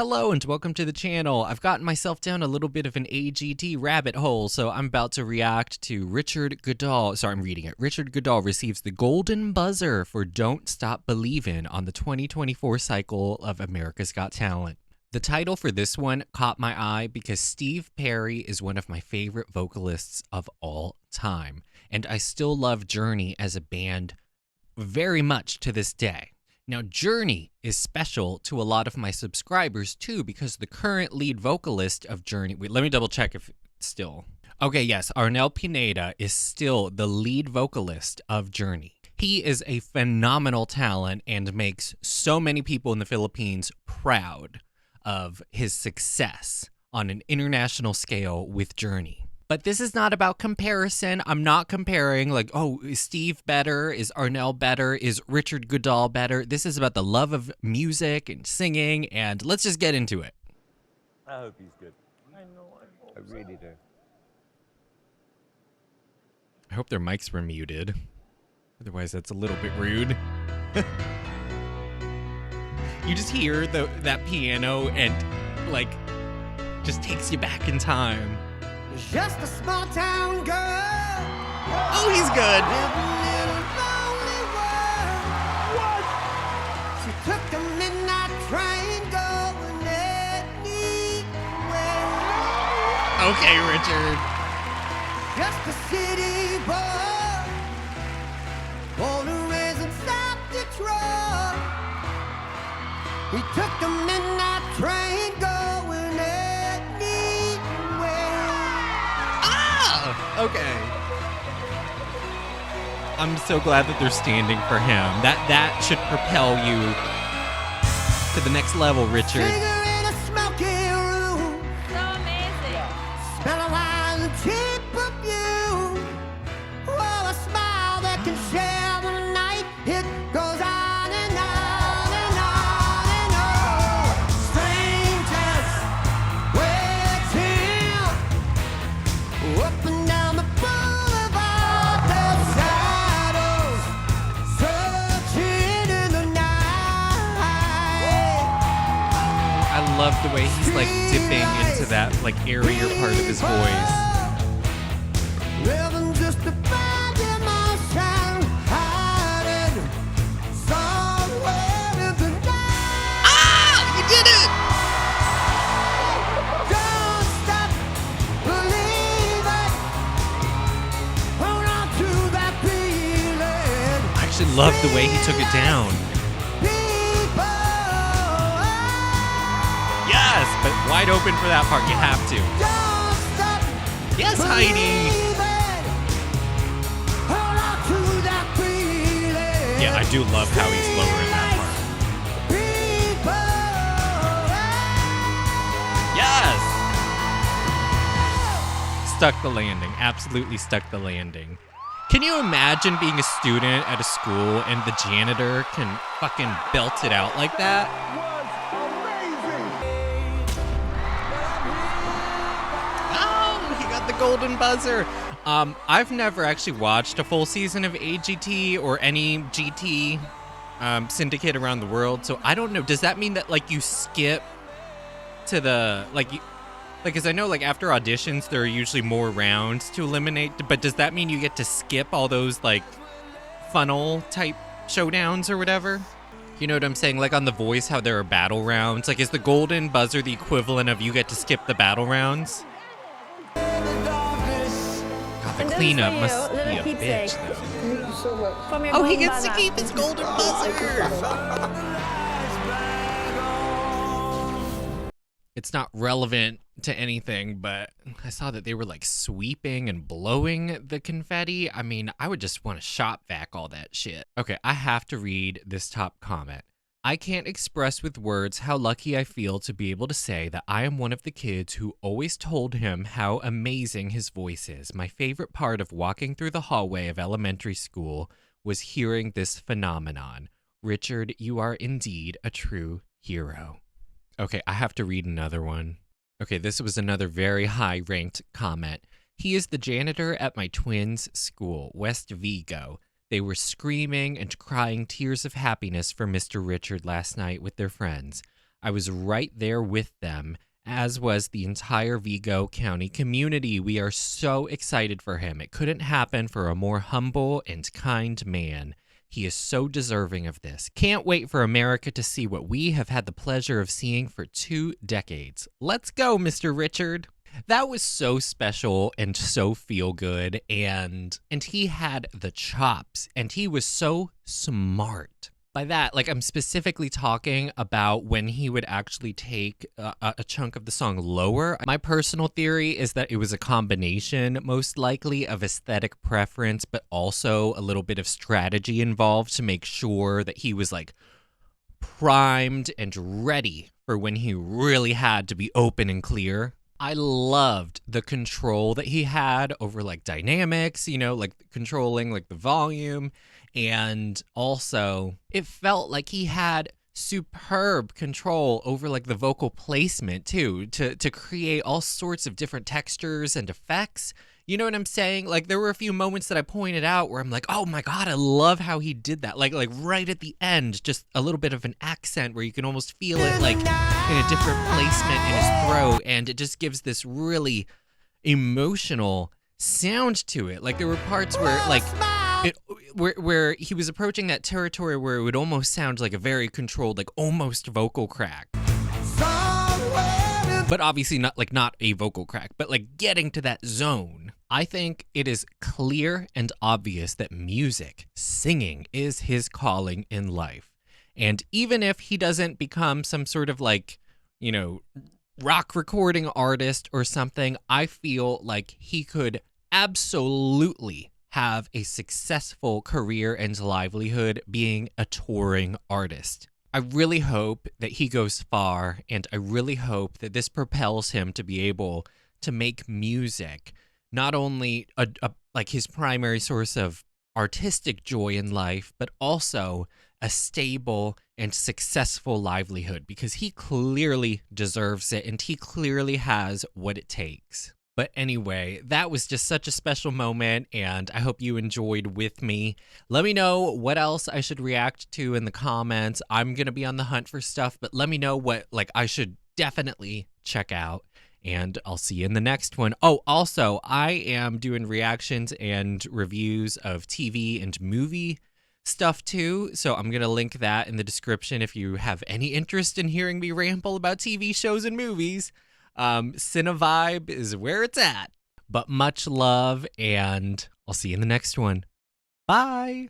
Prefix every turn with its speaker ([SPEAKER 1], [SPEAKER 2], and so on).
[SPEAKER 1] Hello and welcome to the channel. I've gotten myself down a little bit of an AGT rabbit hole, so I'm about to react to Richard Goodall. Sorry, I'm reading it. Richard Goodall receives the golden buzzer for Don't Stop Believin on the 2024 cycle of America's Got Talent. The title for this one caught my eye because Steve Perry is one of my favorite vocalists of all time, and I still love Journey as a band very much to this day. Now, Journey is special to a lot of my subscribers, too, because the current lead vocalist of Journey... Wait, let me double check if it's still... Okay, yes, Arnel Pineda is still the lead vocalist of Journey. He is a phenomenal talent and makes so many people in the Philippines proud of his success on an international scale with Journey. But this is not about comparison. I'm not comparing like, oh, is Steve better? Is Arnel better? Is Richard Goodall better? This is about the love of music and singing, and let's just get into it.
[SPEAKER 2] I hope he's good. I know, I really do.
[SPEAKER 1] I hope their mics were muted. Otherwise, that's a little bit rude. You just hear that piano and, like, just takes you back in time.
[SPEAKER 3] Just a small town girl.
[SPEAKER 1] Oh, he's good.
[SPEAKER 3] What? She took the midnight train going anywhere.
[SPEAKER 1] Okay, Richard.
[SPEAKER 3] Just a city boy, born and raised in South Detroit. He took the midnight train going
[SPEAKER 1] Okay. I'm so glad that they're standing for him. That should propel you to the next level, Richard.
[SPEAKER 3] in a smoky room.
[SPEAKER 4] So amazing.
[SPEAKER 3] Smell a wine and cheap perfume. Oh, a smile that can share the night. It goes on and on and on and on. Strangers waiting up and down the boulevard. The shadows searching in the night.
[SPEAKER 1] I love the way he's like dipping into that like airier part of his voice.
[SPEAKER 3] Living just to find emotion, hiding somewhere in the night.
[SPEAKER 1] Ah! You did it!
[SPEAKER 3] Don't stop believing. Hold on to that feeling.
[SPEAKER 1] I actually love the way he took it down.
[SPEAKER 3] People,
[SPEAKER 1] Yes, but wide open for that part. You have to.
[SPEAKER 3] don't stop
[SPEAKER 1] Yes, Heidi.
[SPEAKER 3] believing. Hold on to that feeling.
[SPEAKER 1] Yeah, I do love how he's lowering that part. Yes! Stuck the landing. Absolutely stuck the landing. Can you imagine being a student at a school and the janitor can fucking belt it out like that? Oh, he got the golden buzzer. I've never actually watched a full season of AGT or any GT syndicate around the world, so I don't know. Does that mean that like you skip to the because I know like after auditions there are usually more rounds to eliminate, but does that mean you get to skip all those like funnel type showdowns or whatever? You know what I'm saying? Like on The Voice, how there are battle rounds. Like, is the golden buzzer the equivalent of you get to skip the battle rounds? God, the cleanup must be a bitch, though.
[SPEAKER 4] From your
[SPEAKER 1] Oh, he
[SPEAKER 4] golden
[SPEAKER 1] gets to
[SPEAKER 4] buzzer.
[SPEAKER 1] keep his golden buzzer! It's not relevant to anything, but I saw that they were like sweeping and blowing the confetti. I mean, I would just want to shop vac all that shit. Okay, I have to read this top comment. I can't express with words how lucky I feel to be able to say that I am one of the kids who always told him how amazing his voice is. My favorite part of walking through the hallway of elementary school was hearing this phenomenon. Richard, you are indeed a true hero. Okay, I have to read another one. Okay, this was another very high-ranked comment. He is the janitor at my twins' school, West Vigo. They were screaming and crying tears of happiness for Mr. Richard last night with their friends. I was right there with them, as was the entire Vigo County community. We are so excited for him. It couldn't happen for a more humble and kind man. He is so deserving of this. Can't wait for America to see what we have had the pleasure of seeing for 2 decades. Let's go, Mr. Richard. That was so special and so feel good, and he had the chops, and he was so smart. By that, like, I'm specifically talking about when he would actually take a chunk of the song lower. My personal theory is that it was a combination, most likely, of aesthetic preference, but also a little bit of strategy involved to make sure that he was, like, primed and ready for when he really had to be open and clear. I loved the control that he had over, like, dynamics, you know, like controlling, like, the volume. And also, it felt like he had superb control over, like, the vocal placement, too, to create all sorts of different textures and effects. You know what I'm saying? Like, there were a few moments that I pointed out where I'm like, oh my God, I love how he did that. Like right at the end, just a little bit of an accent where you can almost feel it, like, in a different placement in his throat. And it just gives this really emotional sound to it. Like, there were parts where, like, where he was approaching that territory where it would almost sound like a very controlled, like, almost vocal crack. But obviously not a vocal crack, but, like, getting to that zone. I think it is clear and obvious that music, singing, is his calling in life. And even if he doesn't become some sort of, like, you know, rock recording artist or something, I feel like he could absolutely have a successful career and livelihood being a touring artist. I really hope that he goes far, and I really hope that this propels him to be able to make music not only like his primary source of artistic joy in life, but also a stable and successful livelihood, because he clearly deserves it and he clearly has what it takes. But anyway, that was just such a special moment, and I hope you enjoyed with me. Let me know what else I should react to in the comments. I'm going to be on the hunt for stuff, but let me know what, like, I should definitely check out, and I'll see you in the next one. Oh, also, I am doing reactions and reviews of TV and movie stuff too, so I'm going to link that in the description if you have any interest in hearing me ramble about TV shows and movies. Cinevibe is where it's at. But much love, and I'll see you in the next one. Bye!